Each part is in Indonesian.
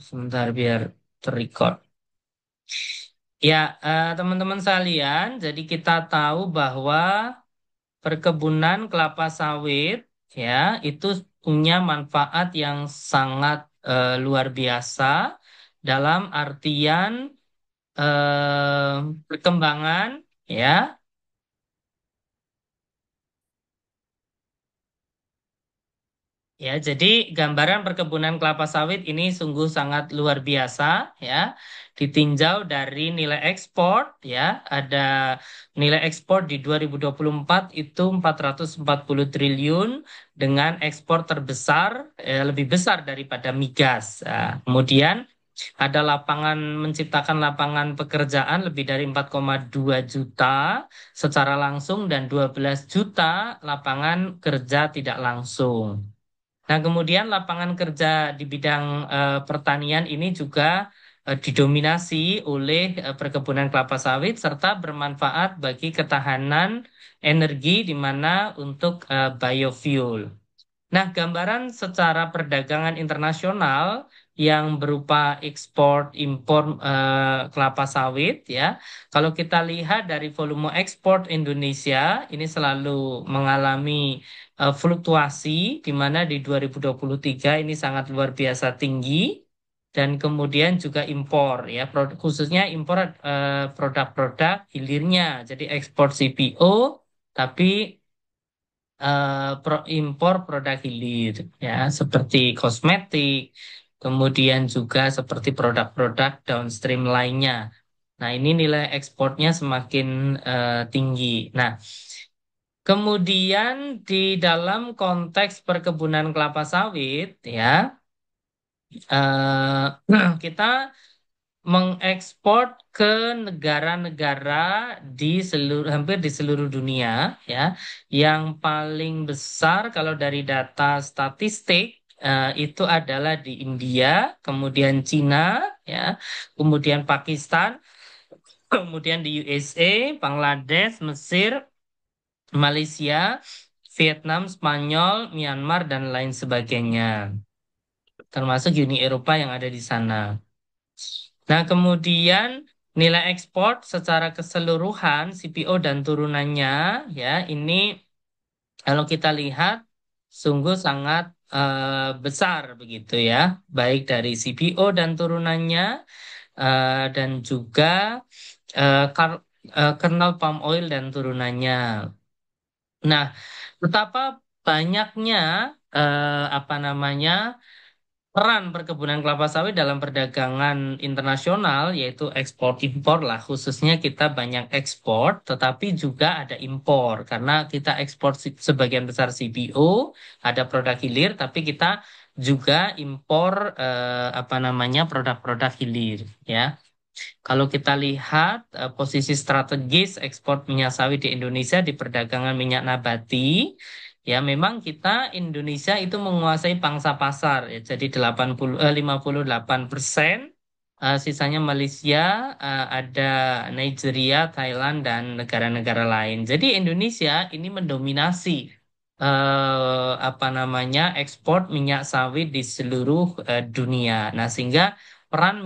Sebentar biar terrecord. Ya, teman-teman sekalian, jadi kita tahu bahwa perkebunan kelapa sawit ya itu punya manfaat yang sangat luar biasa dalam artian perkembangan ya. Ya, jadi gambaran perkebunan kelapa sawit ini sungguh sangat luar biasa ya. Ditinjau dari nilai ekspor ya, ada nilai ekspor di 2024 itu 440 triliun dengan ekspor terbesar lebih besar daripada migas. Nah, kemudian ada menciptakan lapangan pekerjaan lebih dari 4,2 juta secara langsung dan 12 juta lapangan kerja tidak langsung. Nah, kemudian lapangan kerja di bidang pertanian ini juga didominasi oleh perkebunan kelapa sawit serta bermanfaat bagi ketahanan energi di mana untuk biofuel. Nah, gambaran secara perdagangan internasional yang berupa ekspor impor kelapa sawit ya. Kalau kita lihat dari volume ekspor Indonesia ini selalu mengalami fluktuasi di mana di 2023 ini sangat luar biasa tinggi dan kemudian juga impor ya, khususnya impor produk-produk hilirnya. Jadi ekspor CPO tapi impor produk hilir ya seperti kosmetik, kemudian juga seperti produk-produk downstream lainnya. Nah, ini nilai ekspornya semakin tinggi. Nah, kemudian di dalam konteks perkebunan kelapa sawit ya kita mengekspor ke negara-negara di seluruh hampir di seluruh dunia ya. Yang paling besar kalau dari data statistik itu adalah di India, kemudian Cina ya, kemudian Pakistan, kemudian di USA, Bangladesh, Mesir, Malaysia, Vietnam, Spanyol, Myanmar dan lain sebagainya. Termasuk Uni Eropa yang ada di sana. Nah, kemudian nilai ekspor secara keseluruhan CPO dan turunannya ya ini kalau kita lihat sungguh sangat besar begitu ya, baik dari CPO dan turunannya dan juga kernel palm oil dan turunannya. Nah, betapa banyaknya apa namanya peran perkebunan kelapa sawit dalam perdagangan internasional, yaitu ekspor impor lah, khususnya kita banyak ekspor, tetapi juga ada impor, karena kita ekspor sebagian besar CPO, ada produk hilir, tapi kita juga impor apa namanya produk-produk hilir, ya. Kalau kita lihat posisi strategis ekspor minyak sawit di Indonesia di perdagangan minyak nabati, ya memang kita Indonesia itu menguasai pangsa pasar ya. Jadi 58%, sisanya Malaysia, ada Nigeria, Thailand dan negara-negara lain. Jadi Indonesia ini mendominasi apa namanya ekspor minyak sawit di seluruh dunia. Nah, sehingga peran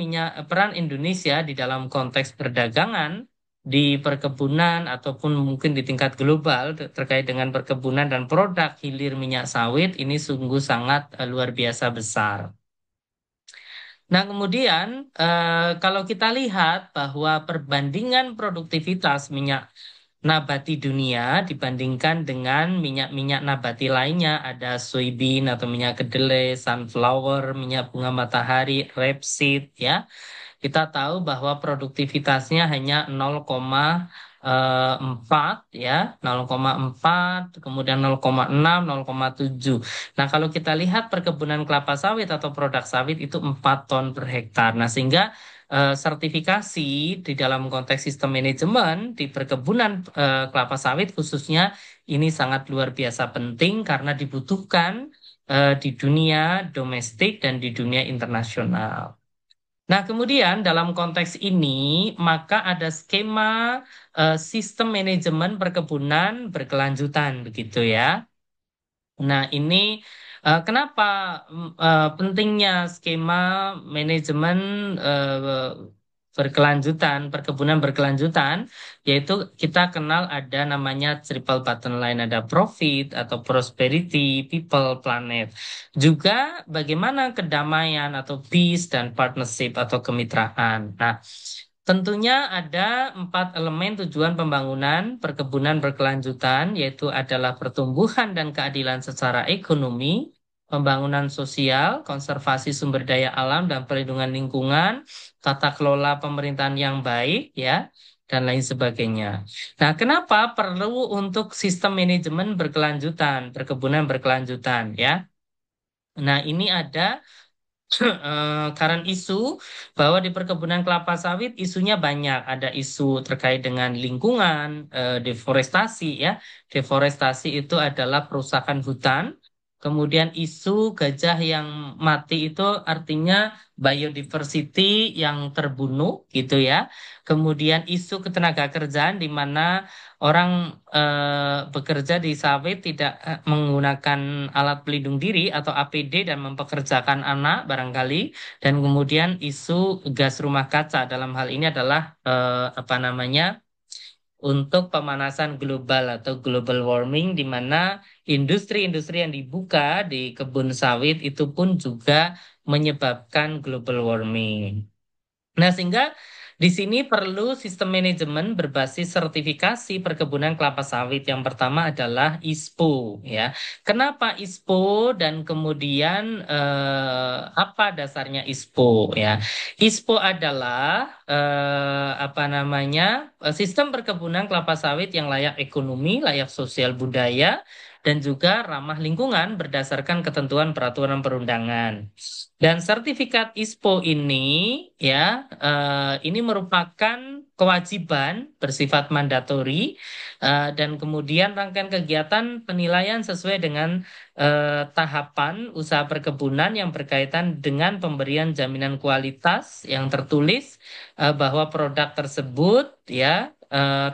Indonesia di dalam konteks perdagangan di perkebunan ataupun mungkin di tingkat global terkait dengan perkebunan dan produk hilir minyak sawit ini sungguh sangat luar biasa besar. Nah, kemudian kalau kita lihat bahwa perbandingan produktivitas minyak nabati dunia dibandingkan dengan minyak-minyak nabati lainnya, ada soybean atau minyak kedelai, sunflower, minyak bunga matahari, rapeseed ya. Kita tahu bahwa produktivitasnya hanya 0,4 ya, 0,4, kemudian 0,6, 0,7. Nah, kalau kita lihat perkebunan kelapa sawit atau produk sawit itu 4 ton per hektar. Nah, sehingga sertifikasi di dalam konteks sistem manajemen di perkebunan kelapa sawit khususnya ini sangat luar biasa penting karena dibutuhkan di dunia domestik dan di dunia internasional. Nah, kemudian dalam konteks ini, maka ada skema sistem manajemen perkebunan berkelanjutan, begitu ya. Nah, ini Kenapa pentingnya skema manajemen berkelanjutan, perkebunan berkelanjutan, yaitu kita kenal ada namanya triple bottom line, ada profit atau prosperity, people, planet. Juga bagaimana kedamaian atau peace dan partnership atau kemitraan. Nah, tentunya ada 4 elemen tujuan pembangunan perkebunan berkelanjutan, yaitu adalah pertumbuhan dan keadilan secara ekonomi, pembangunan sosial, konservasi sumber daya alam dan perlindungan lingkungan, tata kelola pemerintahan yang baik, ya, dan lain sebagainya. Nah, kenapa perlu untuk sistem manajemen berkelanjutan, perkebunan berkelanjutan, ya? Nah, ini ada current isu bahwa di perkebunan kelapa sawit isunya banyak. Ada isu terkait dengan lingkungan, deforestasi ya. Deforestasi itu adalah perusakan hutan. Kemudian isu gajah yang mati itu artinya biodiversity yang terbunuh gitu ya. Kemudian isu ketenaga kerjaan di mana orang bekerja di sawit tidak menggunakan alat pelindung diri atau APD dan mempekerjakan anak barangkali, dan kemudian isu gas rumah kaca dalam hal ini adalah apa namanya, untuk pemanasan global atau global warming, di mana industri-industri yang dibuka di kebun sawit itu pun juga menyebabkan global warming. Nah, sehingga di sini perlu sistem manajemen berbasis sertifikasi perkebunan kelapa sawit. Yang pertama adalah ISPO, ya. Kenapa ISPO dan kemudian apa dasarnya ISPO, ya? ISPO adalah apa namanya, sistem perkebunan kelapa sawit yang layak ekonomi, layak sosial budaya, dan juga ramah lingkungan berdasarkan ketentuan peraturan perundangan. Dan sertifikat ISPO ini, ya, ini merupakan kewajiban bersifat mandatori, dan kemudian rangkaian kegiatan penilaian sesuai dengan tahapan usaha perkebunan yang berkaitan dengan pemberian jaminan kualitas yang tertulis, bahwa produk tersebut, ya,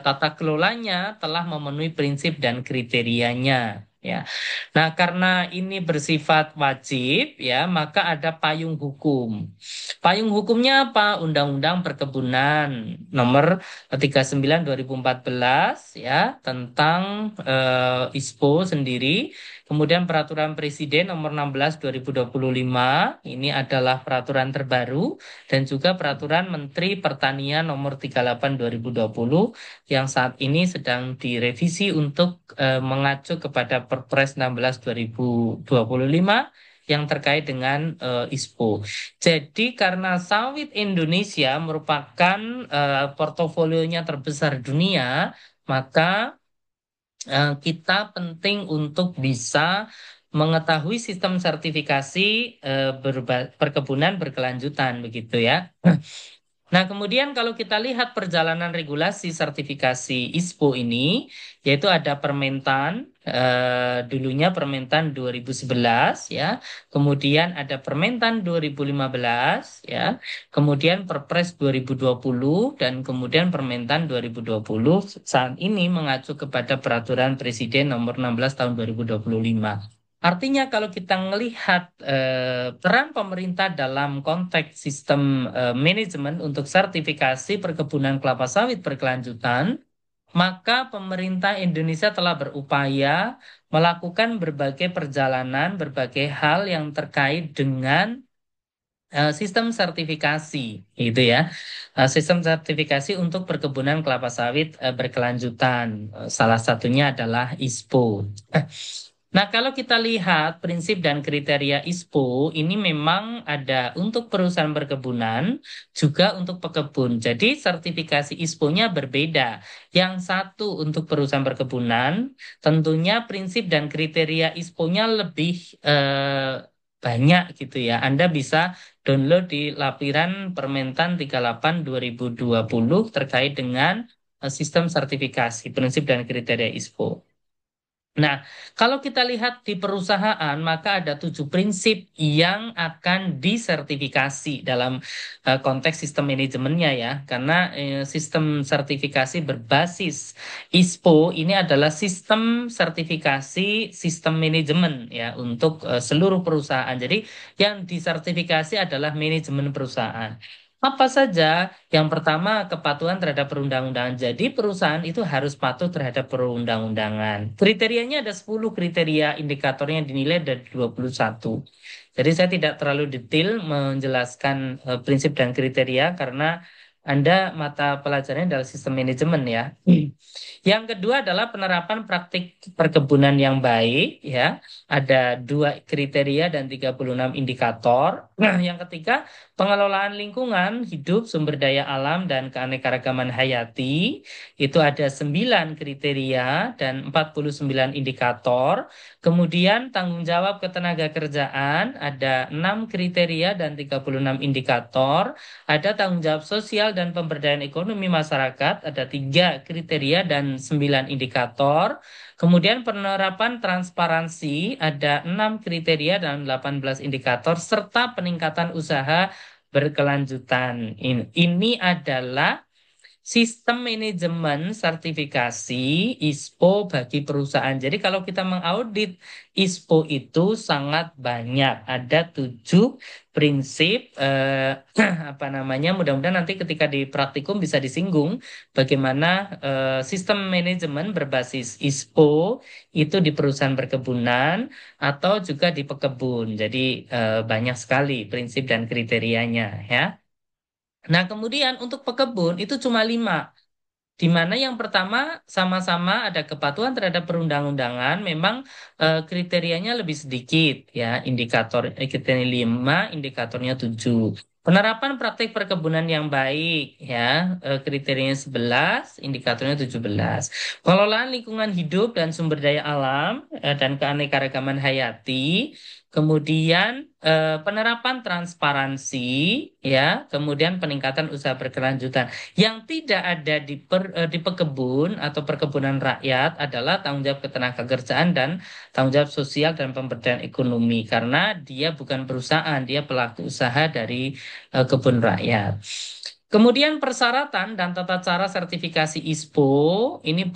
tata kelolanya telah memenuhi prinsip dan kriterianya. Ya. Nah, karena ini bersifat wajib, ya, maka ada payung hukum. Payung hukumnya apa? Undang-Undang Perkebunan Nomor 39 2014, ya, tentang ISPO sendiri. Kemudian Peraturan Presiden Nomor 16 2025, ini adalah peraturan terbaru, dan juga Peraturan Menteri Pertanian Nomor 38 2020 yang saat ini sedang direvisi untuk mengacu kepada Perpres 16 2025 yang terkait dengan ISPO. Jadi karena sawit Indonesia merupakan portofolionya terbesar dunia, maka kita penting untuk bisa mengetahui sistem sertifikasi perkebunan berkelanjutan begitu ya. Nah, kemudian kalau kita lihat perjalanan regulasi sertifikasi ISPO ini, yaitu ada Permentan, dulunya Permentan 2011, ya, kemudian ada Permentan 2015, ya, kemudian Perpres 2020, dan kemudian Permentan 2020 saat ini mengacu kepada Peraturan Presiden Nomor 16 Tahun 2025. Artinya kalau kita melihat peran pemerintah dalam konteks sistem manajemen untuk sertifikasi perkebunan kelapa sawit berkelanjutan, maka pemerintah Indonesia telah berupaya melakukan berbagai perjalanan, berbagai hal yang terkait dengan sistem sertifikasi, gitu ya. Sistem sertifikasi untuk perkebunan kelapa sawit berkelanjutan. Salah satunya adalah ISPO. Nah, kalau kita lihat prinsip dan kriteria ISPO, ini memang ada untuk perusahaan perkebunan, juga untuk pekebun. Jadi, sertifikasi ISPO-nya berbeda. Yang satu untuk perusahaan perkebunan, tentunya prinsip dan kriteria ISPO-nya lebih banyak gitu ya. Anda bisa download di lapiran Permentan 38 2020 terkait dengan sistem sertifikasi, prinsip dan kriteria ISPO. Nah, kalau kita lihat di perusahaan, maka ada 7 prinsip yang akan disertifikasi dalam konteks sistem manajemennya ya. Karena sistem sertifikasi berbasis ISPO ini adalah sistem sertifikasi sistem manajemen ya untuk seluruh perusahaan. Jadi yang disertifikasi adalah manajemen perusahaan. Apa saja? Yang pertama, kepatuhan terhadap perundang-undangan. Jadi perusahaan itu harus patuh terhadap perundang-undangan. Kriterianya ada 10 kriteria indikatornya dinilai dari 21. Jadi saya tidak terlalu detail menjelaskan prinsip dan kriteria karena Anda mata pelajarannya adalah sistem manajemen ya. Yang kedua adalah penerapan praktik perkebunan yang baik ya. Ada 2 kriteria dan 36 indikator. Nah, yang ketiga, pengelolaan lingkungan hidup, sumber daya alam, dan keanekaragaman hayati. Itu ada 9 kriteria dan 49 indikator. Kemudian tanggung jawab ketenaga kerjaan, ada 6 kriteria dan 36 indikator. Ada tanggung jawab sosial dan pemberdayaan ekonomi masyarakat, ada 3 kriteria dan 9 indikator. Kemudian penerapan transparansi, ada 6 kriteria dan 18 indikator, serta peningkatan usaha berkelanjutan. Ini adalah sistem manajemen sertifikasi ISPO bagi perusahaan. Jadi kalau kita mengaudit ISPO itu sangat banyak. Ada 7 prinsip apa namanya? Mudah-mudahan nanti ketika di praktikum bisa disinggung bagaimana sistem manajemen berbasis ISPO itu di perusahaan perkebunan atau juga di pekebun. Jadi banyak sekali prinsip dan kriterianya ya. Nah, kemudian untuk pekebun itu cuma 5. Di mana yang pertama sama-sama ada kepatuhan terhadap perundang-undangan, memang kriterianya lebih sedikit ya, kriteria 5, indikatornya 7. Penerapan praktik perkebunan yang baik ya, kriterianya 11, indikatornya 17. Pengelolaan lingkungan hidup dan sumber daya alam dan keanekaragaman hayati. Kemudian penerapan transparansi ya, kemudian peningkatan usaha berkelanjutan. Yang tidak ada di pekebun atau perkebunan rakyat adalah tanggung jawab ketenagakerjaan dan tanggung jawab sosial dan pemberdayaan ekonomi karena dia bukan perusahaan, dia pelaku usaha dari kebun rakyat. Kemudian persyaratan dan tata cara sertifikasi ISPO ini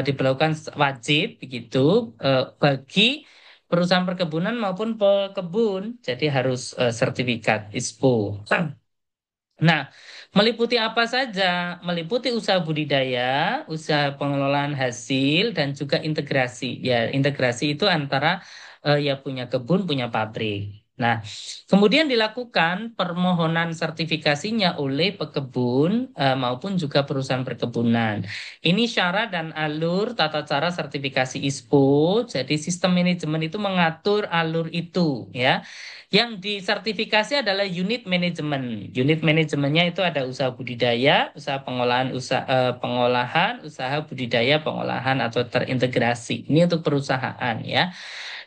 diberlakukan wajib begitu bagi perusahaan perkebunan maupun pekebun, jadi harus sertifikat ISPO. Nah, meliputi apa saja? Meliputi usaha budidaya, usaha pengelolaan hasil, dan juga integrasi. Ya, integrasi itu antara ya punya kebun, punya pabrik. Nah, kemudian dilakukan permohonan sertifikasinya oleh pekebun maupun juga perusahaan perkebunan. Ini syarat dan alur tata cara sertifikasi ISPO. Jadi sistem manajemen itu mengatur alur itu, ya. Yang disertifikasi adalah unit manajemen. Unit manajemennya itu ada usaha budidaya, usaha pengolahan, usaha budidaya, pengolahan atau terintegrasi. Ini untuk perusahaan ya.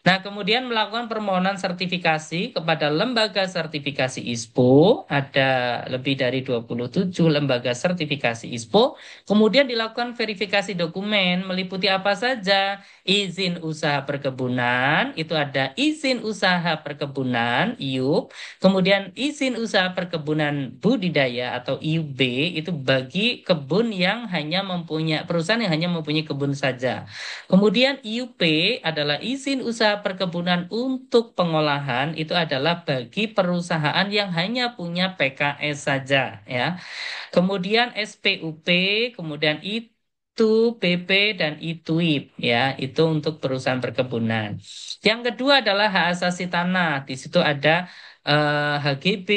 Nah, kemudian melakukan permohonan sertifikasi kepada lembaga sertifikasi ISPO, ada lebih dari 27 lembaga sertifikasi ISPO. Kemudian dilakukan verifikasi dokumen, meliputi apa saja? Izin usaha perkebunan, itu ada izin usaha perkebunan, IUP. Kemudian izin usaha perkebunan budidaya atau IUB, itu bagi kebun yang hanya mempunyai, perusahaan yang hanya mempunyai kebun saja. Kemudian IUP adalah izin usaha perkebunan untuk pengolahan, itu adalah bagi perusahaan yang hanya punya PKS saja ya. Kemudian SPUP, kemudian itu PP dan ITUIP ya, itu untuk perusahaan perkebunan. Yang kedua adalah hak asasi tanah. Di situ ada HGB,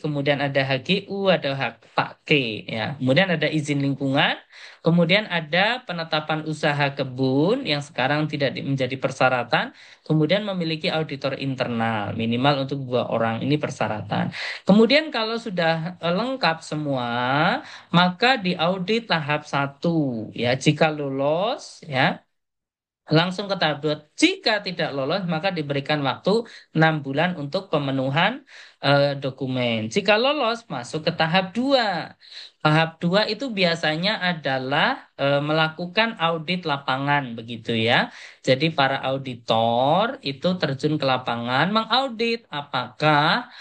kemudian ada HGU, ada hak pakai ya. Kemudian ada izin lingkungan, kemudian ada penetapan usaha kebun yang sekarang tidak menjadi persyaratan, kemudian memiliki auditor internal minimal untuk 2 orang, ini persyaratan. Kemudian kalau sudah lengkap semua, maka diaudit tahap 1 ya. Jika lolos ya, langsung ke tahap 2. Jika tidak lolos, maka diberikan waktu 6 bulan untuk pemenuhan dokumen. Jika lolos, masuk ke tahap 2. Tahap 2 itu biasanya adalah melakukan audit lapangan, begitu ya. Jadi para auditor itu terjun ke lapangan, mengaudit apakah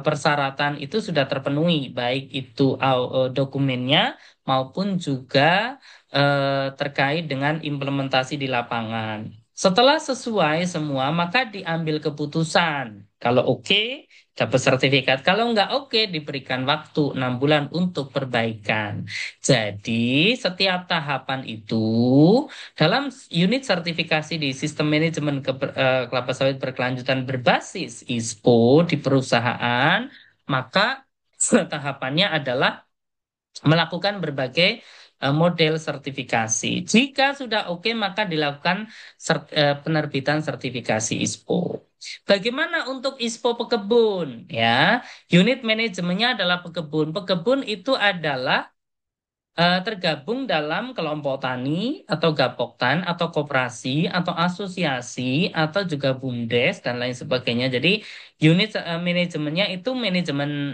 persyaratan itu sudah terpenuhi, baik itu dokumennya maupun juga terkait dengan implementasi di lapangan. Setelah sesuai semua, maka diambil keputusan. Kalau oke, dapat sertifikat. Kalau nggak oke, diberikan waktu 6 bulan untuk perbaikan. Jadi, setiap tahapan itu dalam unit sertifikasi di sistem manajemen kelapa sawit berkelanjutan berbasis ISPO di perusahaan, maka tahapannya adalah melakukan berbagai model sertifikasi. Jika sudah oke, maka dilakukan penerbitan sertifikasi ISPO. Bagaimana untuk ISPO pekebun? Ya, unit manajemennya adalah pekebun. Pekebun itu adalah tergabung dalam kelompok tani atau gapoktan atau koperasi atau asosiasi atau juga BUMDes dan lain sebagainya. Jadi unit manajemennya itu manajemen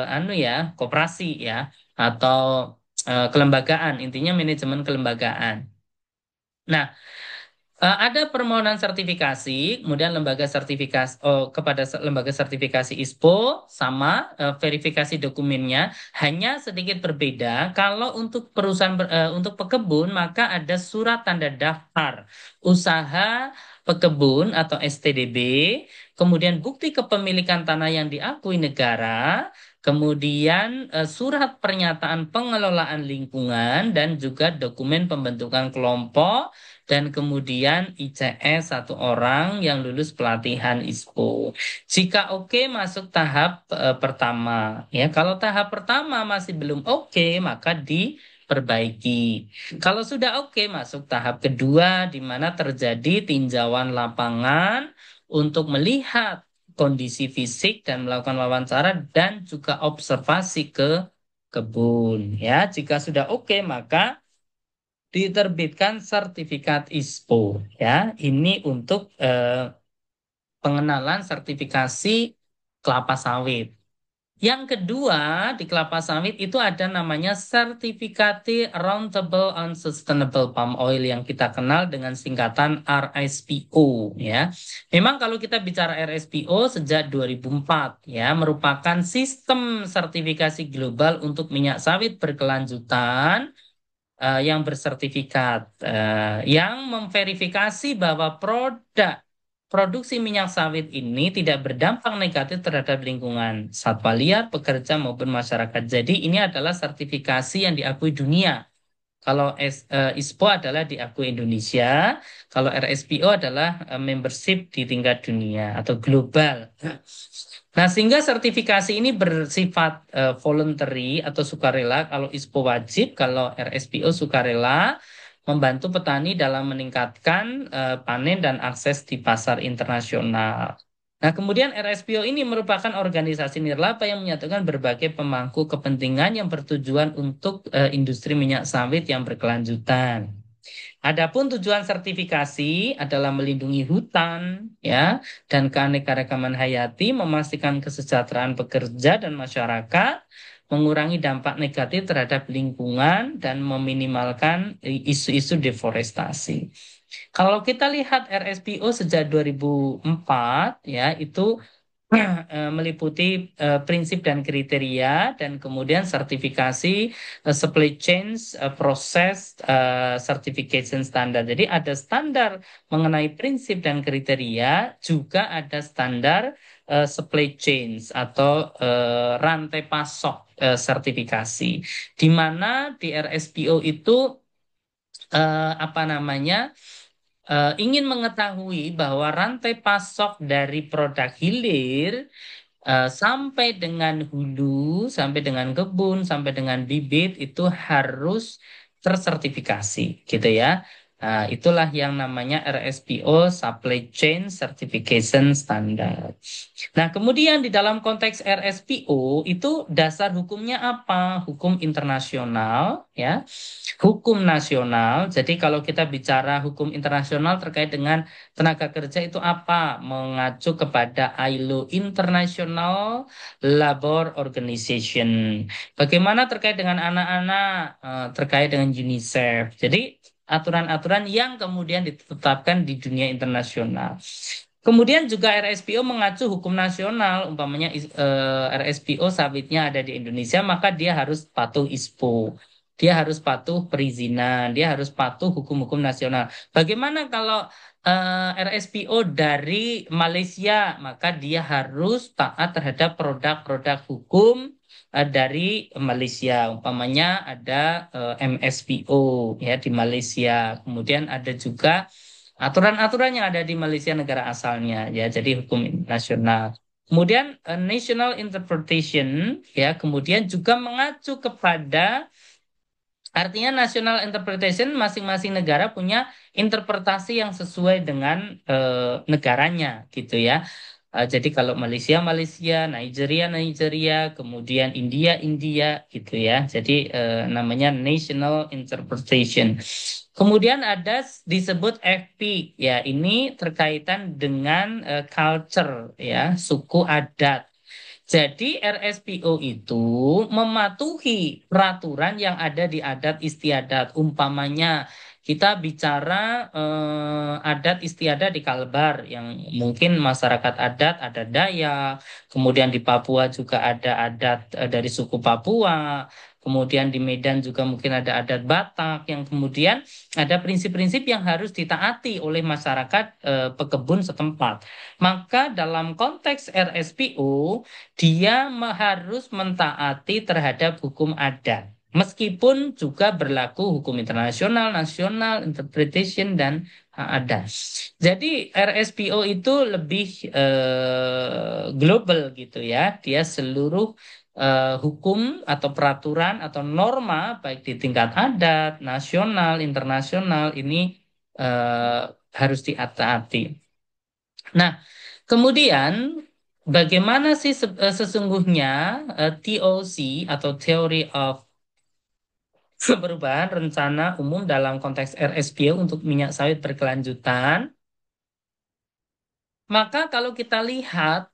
anu ya, koperasi ya atau kelembagaan. Intinya manajemen kelembagaan. Nah, ada permohonan sertifikasi, kemudian lembaga sertifikasi kepada lembaga sertifikasi ISPO sama verifikasi dokumennya hanya sedikit berbeda. Kalau untuk perusahaan untuk pekebun maka ada surat tanda daftar usaha pekebun atau STDB, kemudian bukti kepemilikan tanah yang diakui negara, kemudian surat pernyataan pengelolaan lingkungan dan juga dokumen pembentukan kelompok dan kemudian ICS satu orang yang lulus pelatihan ISPO. Jika oke masuk tahap pertama, ya kalau tahap pertama masih belum oke maka diperbaiki. Kalau sudah oke masuk tahap kedua di mana terjadi tinjauan lapangan untuk melihat kondisi fisik dan melakukan wawancara dan juga observasi ke kebun. Ya, jika sudah oke maka diterbitkan sertifikat ISPO ya. Ini untuk pengenalan sertifikasi kelapa sawit. Yang kedua di kelapa sawit itu ada namanya sertifikasi Roundtable on Sustainable Palm Oil yang kita kenal dengan singkatan RSPO ya. Memang kalau kita bicara RSPO sejak 2004 ya merupakan sistem sertifikasi global untuk minyak sawit berkelanjutan yang bersertifikat, yang memverifikasi bahwa produksi minyak sawit ini tidak berdampak negatif terhadap lingkungan, satwa liar, pekerja maupun masyarakat. Jadi ini adalah sertifikasi yang diakui dunia. Kalau ISPO adalah diakui Indonesia, kalau RSPO adalah membership di tingkat dunia atau global. Nah, sehingga sertifikasi ini bersifat voluntary atau sukarela. Kalau ISPO wajib, kalau RSPO sukarela, membantu petani dalam meningkatkan panen dan akses di pasar internasional. Nah, kemudian RSPO ini merupakan organisasi nirlaba yang menyatukan berbagai pemangku kepentingan yang bertujuan untuk industri minyak sawit yang berkelanjutan. Adapun tujuan sertifikasi adalah melindungi hutan, ya, dan keanekaragaman hayati, memastikan kesejahteraan pekerja dan masyarakat, mengurangi dampak negatif terhadap lingkungan, dan meminimalkan isu-isu deforestasi. Kalau kita lihat RSPO sejak 2004, ya, itu meliputi prinsip dan kriteria dan kemudian sertifikasi supply chain proses certification standar. Jadi ada standar mengenai prinsip dan kriteria, juga ada standar supply chain atau rantai pasok sertifikasi. Di mana di RSPO itu apa namanya ingin mengetahui bahwa rantai pasok dari produk hilir sampai dengan hulu, sampai dengan kebun, sampai dengan bibit itu harus tersertifikasi, gitu ya. Nah, itulah yang namanya RSPO Supply Chain Certification Standard. Nah, kemudian di dalam konteks RSPO itu dasar hukumnya apa? Hukum internasional, ya, hukum nasional. Jadi kalau kita bicara hukum internasional terkait dengan tenaga kerja itu apa? Mengacu kepada ILO International Labor Organization. Bagaimana terkait dengan anak-anak, terkait dengan UNICEF. Jadi aturan-aturan yang kemudian ditetapkan di dunia internasional. Kemudian juga RSPO mengacu hukum nasional, umpamanya RSPO sawitnya ada di Indonesia, maka dia harus patuh ISPO. Dia harus patuh perizinan, dia harus patuh hukum-hukum nasional. Bagaimana kalau RSPO dari Malaysia, maka dia harus taat terhadap produk-produk hukum dari Malaysia. Umpamanya ada MSPO ya di Malaysia. Kemudian ada juga aturan-aturan yang ada di Malaysia negara asalnya ya. Jadi hukum nasional. Kemudian national interpretation ya, kemudian juga mengacu kepada artinya national interpretation masing-masing negara punya interpretasi yang sesuai dengan negaranya gitu ya. Jadi kalau Malaysia Malaysia, Nigeria Nigeria, kemudian India India gitu ya. Jadi namanya national interpretation. Kemudian ada disebut FP ya, ini terkaitan dengan culture ya, suku adat. Jadi RSPO itu mematuhi peraturan yang ada di adat istiadat. Umpamanya kita bicara adat istiadat di Kalbar yang mungkin masyarakat adat ada Dayak, kemudian di Papua juga ada adat dari suku Papua, kemudian di Medan juga mungkin ada adat Batak yang kemudian ada prinsip-prinsip yang harus ditaati oleh masyarakat pekebun setempat. Maka dalam konteks RSPO dia harus mentaati terhadap hukum adat. Meskipun juga berlaku hukum internasional, nasional, interpretation, dan adat. Jadi RSPO itu lebih global gitu ya. Dia seluruh hukum atau peraturan atau norma baik di tingkat adat, nasional, internasional ini eh, harus ditaati. Nah, kemudian bagaimana sih sesungguhnya TOC atau Theory of Perubahan Rencana Umum dalam konteks RSPO untuk minyak sawit berkelanjutan? Maka kalau kita lihat,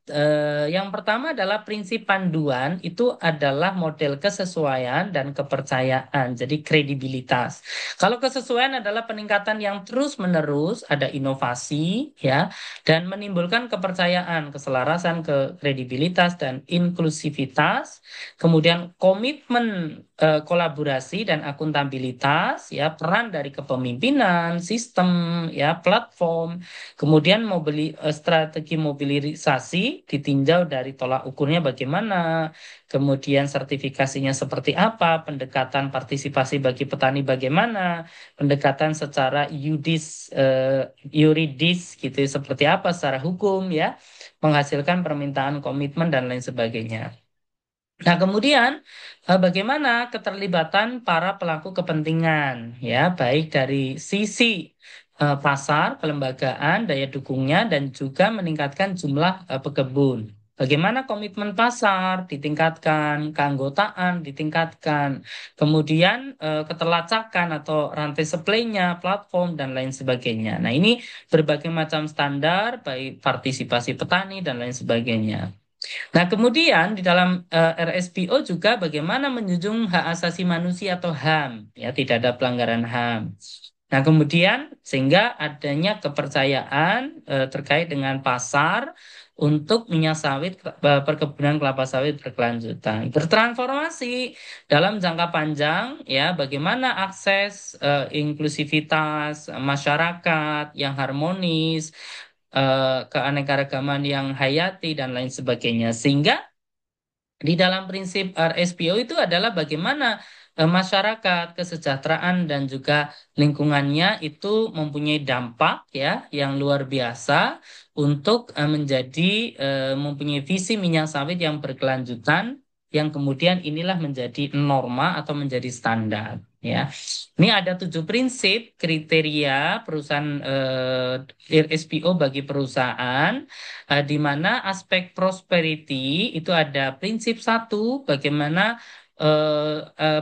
yang pertama adalah prinsip panduan itu adalah model kesesuaian dan kepercayaan, jadi kredibilitas. Kalau kesesuaian adalah peningkatan yang terus-menerus, ada inovasi, ya, dan menimbulkan kepercayaan, keselarasan, kredibilitas, dan inklusivitas. Kemudian komitmen kolaborasi dan akuntabilitas, ya, peran dari kepemimpinan, sistem, ya, platform. Kemudian strategi mobilisasi ditinjau dari tolak ukurnya bagaimana, kemudian sertifikasinya seperti apa, pendekatan partisipasi bagi petani bagaimana, pendekatan secara yuridis gitu seperti apa secara hukum ya, menghasilkan permintaan komitmen dan lain sebagainya. Nah, kemudian bagaimana keterlibatan para pelaku kepentingan ya, baik dari sisi pasar, kelembagaan, daya dukungnya dan juga meningkatkan jumlah pekebun. Bagaimana komitmen pasar ditingkatkan, keanggotaan ditingkatkan, kemudian ketelacakan atau rantai supply-nya, platform dan lain sebagainya. Nah, ini berbagai macam standar baik partisipasi petani dan lain sebagainya. Nah, kemudian di dalam RSPO juga bagaimana menjunjung hak asasi manusia atau HAM, ya tidak ada pelanggaran HAM. Nah, kemudian sehingga adanya kepercayaan terkait dengan pasar untuk minyak sawit, perkebunan kelapa sawit berkelanjutan, bertransformasi dalam jangka panjang, ya bagaimana akses inklusivitas masyarakat yang harmonis, keanekaragaman yang hayati dan lain sebagainya. Sehingga di dalam prinsip RSPO itu adalah bagaimana masyarakat, kesejahteraan dan juga lingkungannya itu mempunyai dampak ya yang luar biasa untuk mempunyai visi minyak sawit yang berkelanjutan yang kemudian inilah menjadi norma atau menjadi standar. Ya, ini ada 7 prinsip kriteria perusahaan RSPO bagi perusahaan, di mana aspek prosperity itu ada prinsip satu, bagaimana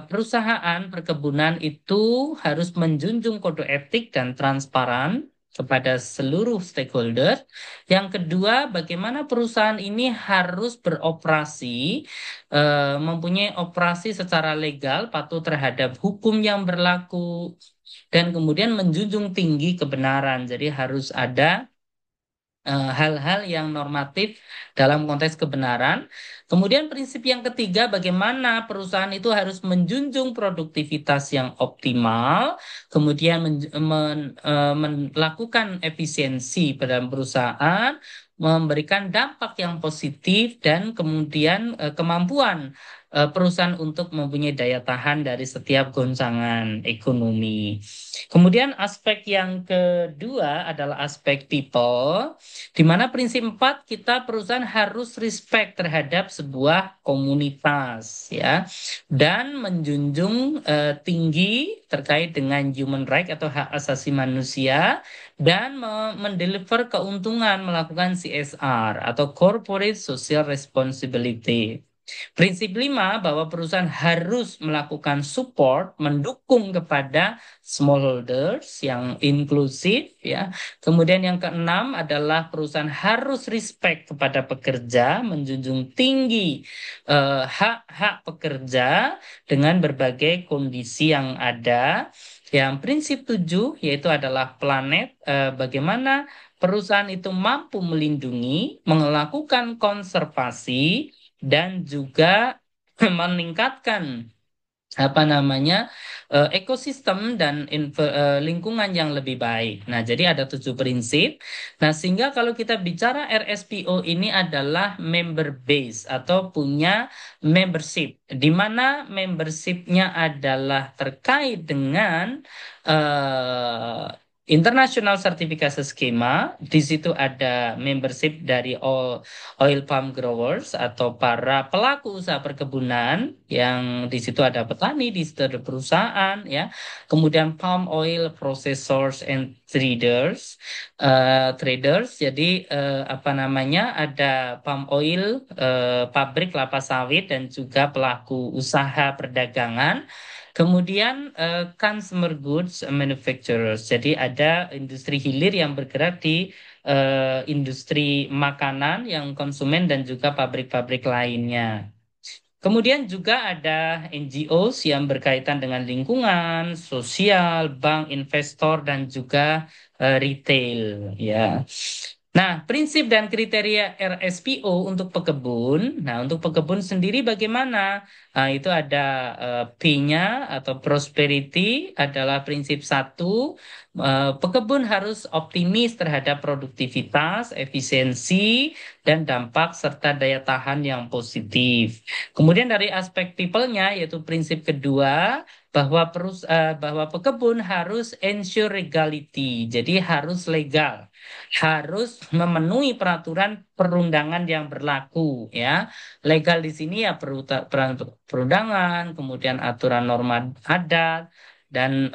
perusahaan perkebunan itu harus menjunjung kode etik dan transparan kepada seluruh stakeholder. Yang kedua, bagaimana perusahaan ini harus beroperasi, mempunyai operasi secara legal, patuh terhadap hukum yang berlaku, dan kemudian menjunjung tinggi kebenaran. Jadi harus ada hal-hal yang normatif dalam konteks kebenaran. Kemudian prinsip yang ketiga, bagaimana perusahaan itu harus menjunjung produktivitas yang optimal, kemudian melakukan efisiensi pada perusahaan, memberikan dampak yang positif, dan kemudian kemampuan perusahaan untuk mempunyai daya tahan dari setiap goncangan ekonomi. Kemudian aspek yang kedua adalah aspek people, di mana prinsip 4 kita perusahaan harus respect terhadap sebuah komunitas, ya, dan menjunjung tinggi terkait dengan human right atau hak asasi manusia, dan mendeliver keuntungan melakukan CSR atau corporate social responsibility. Prinsip 5 bahwa perusahaan harus melakukan support, mendukung kepada smallholders yang inklusif, ya. Kemudian yang keenam adalah perusahaan harus respect kepada pekerja, menjunjung tinggi hak-hak pekerja dengan berbagai kondisi yang ada. Yang prinsip 7 yaitu adalah planet, bagaimana perusahaan itu mampu melindungi, melakukan konservasi, dan juga meningkatkan apa namanya ekosistem dan lingkungan yang lebih baik. Nah, jadi ada 7 prinsip. Nah, sehingga kalau kita bicara RSPO ini adalah member base atau punya membership, di mana membershipnya adalah terkait dengan eh, International Certification Schema. Di situ ada membership dari oil palm growers atau para pelaku usaha perkebunan, yang di situ ada petani, di situ ada perusahaan, ya. Kemudian palm oil processors and traders. Jadi apa namanya? Ada palm oil, pabrik kelapa sawit, dan juga pelaku usaha perdagangan. Kemudian consumer goods manufacturers. Jadi ada industri hilir yang bergerak di industri makanan yang konsumen, dan juga pabrik-pabrik lainnya. Kemudian juga ada NGOs yang berkaitan dengan lingkungan, sosial, bank, investor, dan juga retail, ya. Nah, prinsip dan kriteria RSPO untuk pekebun. Nah, untuk pekebun sendiri bagaimana? Nah, itu ada P-nya atau prosperity adalah prinsip satu. Pekebun harus optimis terhadap produktivitas, efisiensi, dan dampak serta daya tahan yang positif. Kemudian dari aspek people-nya yaitu prinsip kedua, bahwa pekebun harus ensure legality. Jadi harus legal, harus memenuhi peraturan perundangan yang berlaku, ya. Legal di sini ya perundangan, kemudian aturan norma adat, dan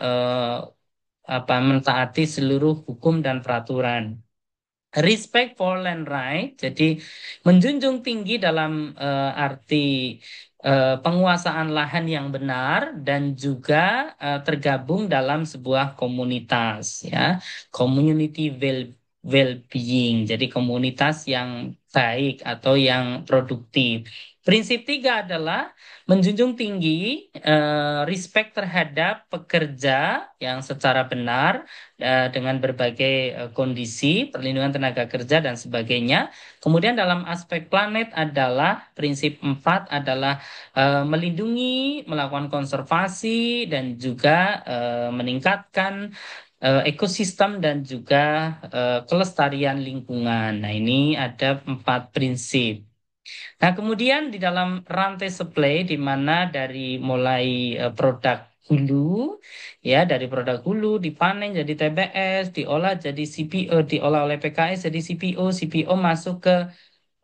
mentaati seluruh hukum dan peraturan. Respect for land right, jadi menjunjung tinggi dalam arti penguasaan lahan yang benar, dan juga tergabung dalam sebuah komunitas, ya, community well-being, jadi komunitas yang baik atau yang produktif. Prinsip 3 adalah menjunjung tinggi respect terhadap pekerja yang secara benar, dengan berbagai kondisi, perlindungan tenaga kerja, dan sebagainya. Kemudian dalam aspek planet adalah prinsip 4 adalah melindungi, melakukan konservasi, dan juga meningkatkan ekosistem dan juga kelestarian lingkungan. Nah, ini ada 4 prinsip. Nah, kemudian di dalam rantai supply, di mana dari mulai produk hulu, ya, dari produk hulu dipanen jadi TBS, diolah jadi CPO, diolah oleh PKS jadi CPO, CPO masuk ke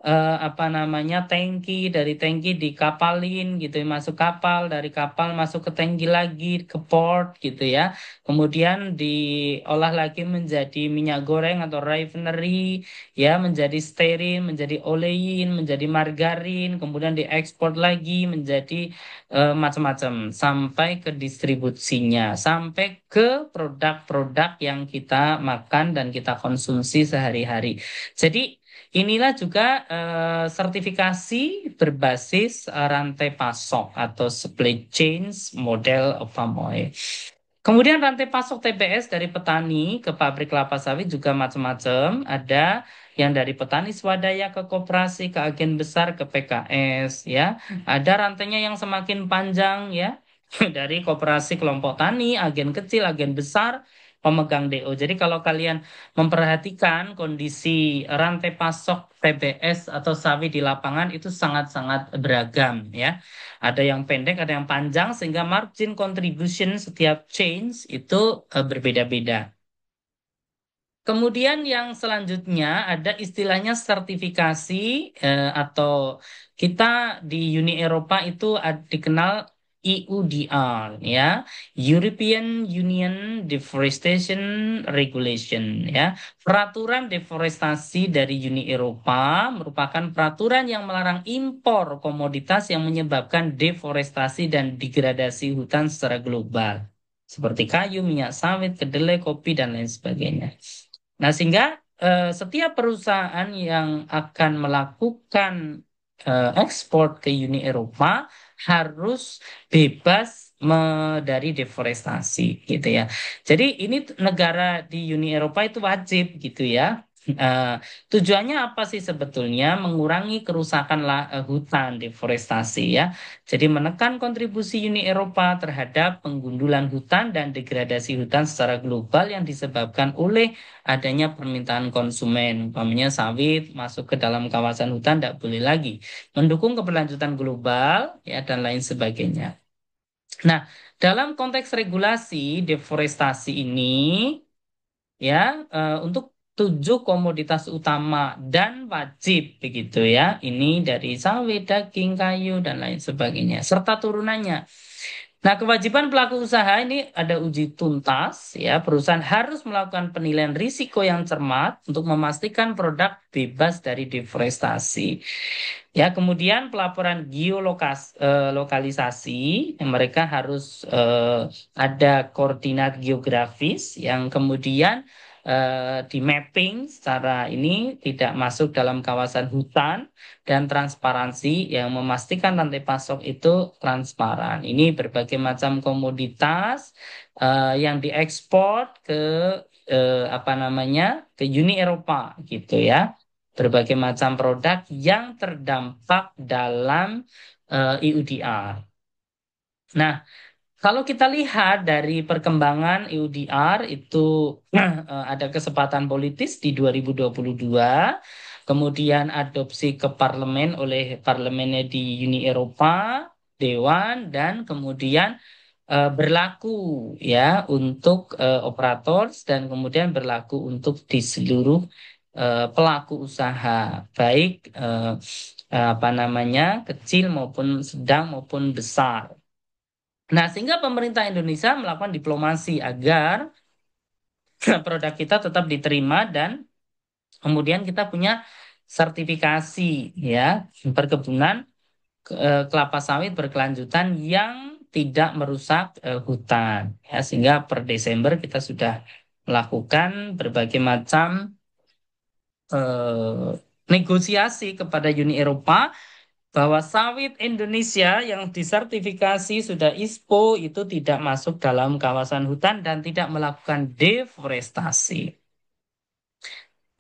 apa namanya tangki, dari tangki dikapalin gitu ya, masuk kapal, dari kapal masuk ke tangki lagi ke port gitu ya, kemudian diolah lagi menjadi minyak goreng atau refinery ya, menjadi stearin, menjadi olein, menjadi margarin, kemudian diekspor lagi menjadi macam-macam sampai ke distribusinya, sampai ke produk-produk yang kita makan dan kita konsumsi sehari-hari. Jadi inilah juga sertifikasi berbasis rantai pasok atau supply chains model of palm oil. Kemudian rantai pasok TBS dari petani ke pabrik kelapa sawit juga macam-macam. Ada yang dari petani swadaya ke koperasi, ke agen besar, ke PKS, ya. Ada rantainya yang semakin panjang, ya. Dari koperasi kelompok tani, agen kecil, agen besar, pemegang DO. Jadi kalau kalian memperhatikan kondisi rantai pasok TBS atau sawit di lapangan itu sangat-sangat beragam, ya. Ada yang pendek, ada yang panjang, sehingga margin contribution setiap change itu berbeda-beda. Kemudian yang selanjutnya ada istilahnya sertifikasi atau kita di Uni Eropa itu dikenal EUDR ya, European Union Deforestation Regulation ya. Peraturan deforestasi dari Uni Eropa merupakan peraturan yang melarang impor komoditas yang menyebabkan deforestasi dan degradasi hutan secara global seperti kayu, minyak sawit, kedelai, kopi dan lain sebagainya. Nah, sehingga setiap perusahaan yang akan melakukan ekspor ke Uni Eropa harus bebas dari deforestasi, gitu ya. Jadi ini negara di Uni Eropa itu wajib, gitu ya. Eh, Tujuannya apa sih sebetulnya? Mengurangi kerusakan hutan, deforestasi ya. Jadi menekan kontribusi Uni Eropa terhadap penggundulan hutan dan degradasi hutan secara global yang disebabkan oleh adanya permintaan konsumen. Umpamanya sawit masuk ke dalam kawasan hutan tidak boleh lagi. Mendukung keberlanjutan global ya dan lain sebagainya. Nah, dalam konteks regulasi deforestasi ini ya untuk 7 komoditas utama dan wajib begitu ya. Ini dari sawit, daging, kayu dan lain sebagainya serta turunannya. Nah, kewajiban pelaku usaha ini ada uji tuntas ya. Perusahaan harus melakukan penilaian risiko yang cermat untuk memastikan produk bebas dari deforestasi. Ya, kemudian pelaporan lokalisasi yang mereka harus ada koordinat geografis yang kemudian di mapping secara ini tidak masuk dalam kawasan hutan dan transparansi yang memastikan rantai pasok itu transparan. Ini berbagai macam komoditas yang diekspor ke apa namanya ke Uni Eropa gitu ya. Berbagai macam produk yang terdampak dalam EUDR. Nah, kalau kita lihat dari perkembangan EUDR itu ada kesempatan politis di 2022, kemudian adopsi ke parlemen oleh parlemennya di Uni Eropa, Dewan, dan kemudian berlaku ya untuk operator dan kemudian berlaku untuk di seluruh pelaku usaha, baik apa namanya kecil maupun sedang maupun besar. Nah, sehingga pemerintah Indonesia melakukan diplomasi agar produk kita tetap diterima dan kemudian kita punya sertifikasi ya perkebunan kelapa sawit berkelanjutan yang tidak merusak hutan ya, sehingga per Desember kita sudah melakukan berbagai macam negosiasi kepada Uni Eropa bahwa sawit Indonesia yang disertifikasi sudah ISPO itu tidak masuk dalam kawasan hutan dan tidak melakukan deforestasi.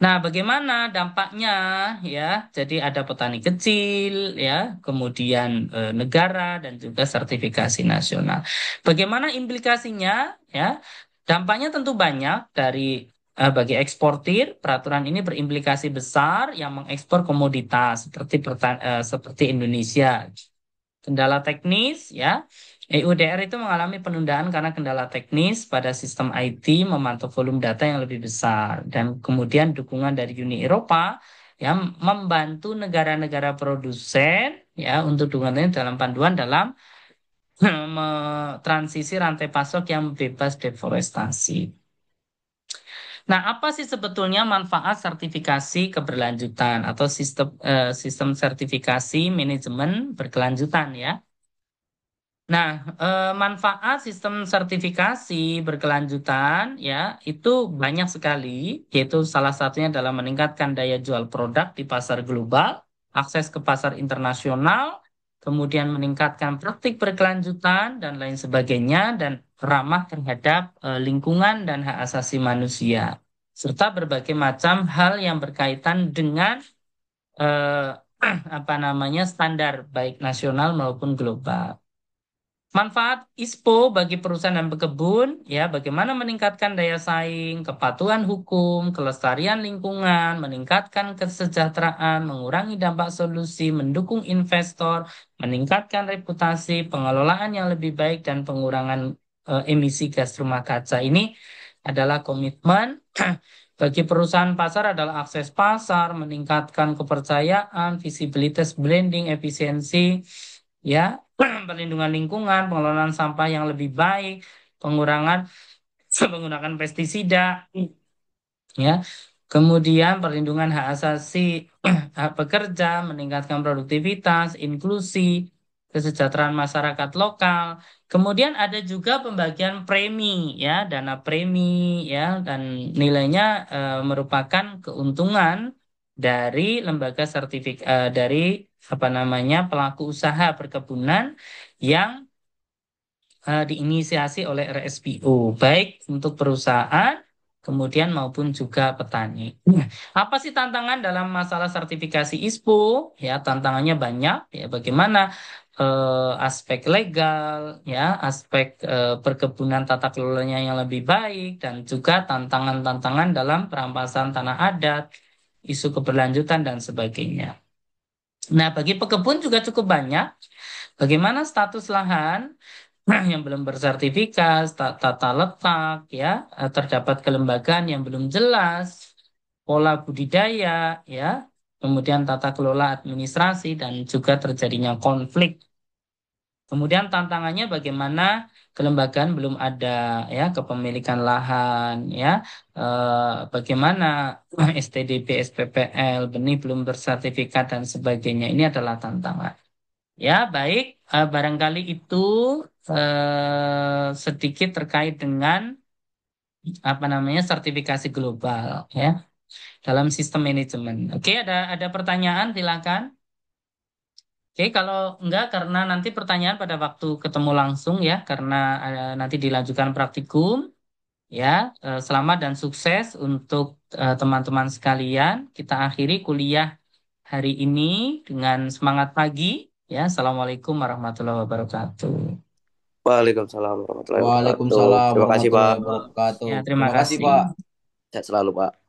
Nah, bagaimana dampaknya ya? Jadi ada petani kecil ya, kemudian negara dan juga sertifikasi nasional. Bagaimana implikasinya ya? Dampaknya tentu banyak dari bagi eksportir, peraturan ini berimplikasi besar yang mengekspor komoditas seperti Indonesia. Kendala teknis ya. EUDR itu mengalami penundaan karena kendala teknis pada sistem IT memantau volume data yang lebih besar dan kemudian dukungan dari Uni Eropa. ya membantu negara-negara produsen ya untuk dukungannya dalam panduan dalam transisi rantai pasok yang bebas deforestasi. Nah, apa sih sebetulnya manfaat sertifikasi keberlanjutan atau sistem sertifikasi manajemen berkelanjutan ya? Nah, manfaat sistem sertifikasi berkelanjutan ya itu banyak sekali, yaitu salah satunya adalah meningkatkan daya jual produk di pasar global, akses ke pasar internasional, kemudian meningkatkan praktik berkelanjutan dan lain sebagainya, dan ramah terhadap lingkungan dan hak asasi manusia, serta berbagai macam hal yang berkaitan dengan eh, apa namanya standar baik nasional maupun global. Manfaat ISPO bagi perusahaan dan pekebun, ya, bagaimana meningkatkan daya saing, kepatuhan hukum, kelestarian lingkungan, meningkatkan kesejahteraan, mengurangi dampak solusi, mendukung investor, meningkatkan reputasi, pengelolaan yang lebih baik, dan pengurangan emisi gas rumah kaca. Ini adalah komitmen bagi perusahaan pasar adalah akses pasar, meningkatkan kepercayaan, visibilitas branding, efisiensi, ya, perlindungan lingkungan, pengelolaan sampah yang lebih baik, pengurangan menggunakan pestisida, ya. Kemudian perlindungan hak asasi hak pekerja, meningkatkan produktivitas, inklusi, kesejahteraan masyarakat lokal. Kemudian ada juga pembagian premi, ya, dana premi, ya, dan nilainya merupakan keuntungan dari lembaga dari apa namanya pelaku usaha perkebunan yang diinisiasi oleh RSPO, baik untuk perusahaan, kemudian maupun juga petani. Nah, apa sih tantangan dalam masalah sertifikasi ISPO? Ya, tantangannya banyak. Ya, bagaimana aspek legal, ya, aspek perkebunan tata kelolanya yang lebih baik, dan juga tantangan-tantangan dalam perampasan tanah adat, isu keberlanjutan dan sebagainya. Nah, bagi pekebun juga cukup banyak. Bagaimana status lahan yang belum bersertifikat, tata letak, ya, terdapat kelembagaan yang belum jelas, pola budidaya, ya, kemudian tata kelola administrasi dan juga terjadinya konflik. Kemudian tantangannya bagaimana kelembagaan belum ada, ya, kepemilikan lahan, ya, bagaimana STDB, SPPL, benih belum bersertifikat dan sebagainya. Ini adalah tantangan. Ya, baik. Barangkali itu sedikit terkait dengan apa namanya sertifikasi global ya dalam sistem manajemen. Oke, ada pertanyaan silakan. Oke, kalau enggak karena nanti pertanyaan pada waktu ketemu langsung ya karena nanti dilanjutkan praktikum ya. Selamat dan sukses untuk teman-teman sekalian. Kita akhiri kuliah hari ini dengan semangat pagi ya. Assalamualaikum warahmatullahi wabarakatuh. Waalaikumsalam warahmatullahi wabarakatuh. Waalaikumsalam Terima kasih, warahmatullahi Pak. wabarakatuh. Ya, terima Terima kasih, kasih. Pak. Sehat selalu, Pak.